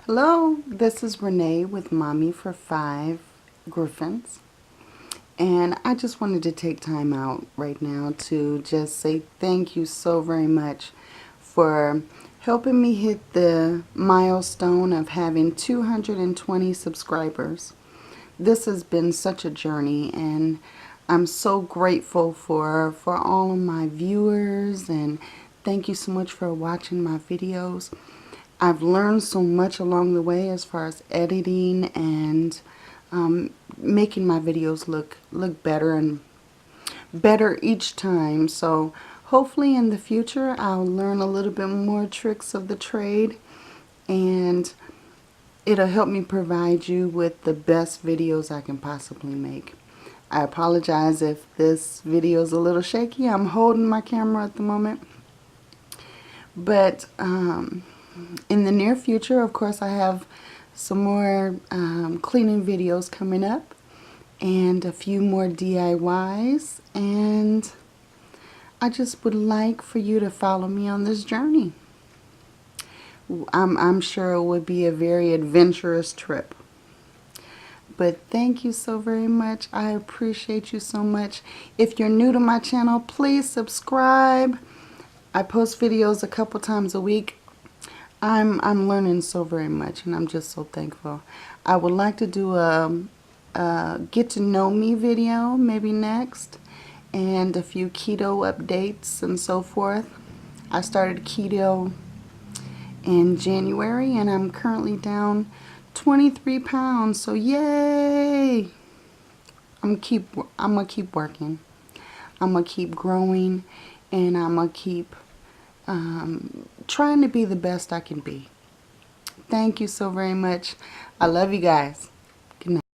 Hello, this is Renee with Mommy for Five Griffins. And I just wanted to take time out right now to just say thank you so very much for helping me hit the milestone of having 220 subscribers. This has been such a journey, and I'm so grateful for all of my viewers, and thank you so much for watching my videos. I've learned so much along the way as far as editing and making my videos look better and better each time. So hopefully in the future I'll learn a little bit more tricks of the trade, and it'll help me provide you with the best videos I can possibly make. I apologize if this video is a little shaky. I'm holding my camera at the moment. But in the near future, of course, I have some more cleaning videos coming up and a few more DIYs. And I just would like for you to follow me on this journey. I'm sure it would be a very adventurous trip. But thank you so very much. I appreciate you so much. If you're new to my channel, please subscribe. I post videos a couple times a week. I'm learning so very much, and I'm just so thankful. I would like to do a get to know me video maybe next, and a few keto updates and so forth. I started keto in January, and I'm currently down 23 pounds, so yay! I'm gonna keep working. I'm gonna keep growing, and I'm gonna keep trying to be the best I can be. Thank you so very much. I love you guys.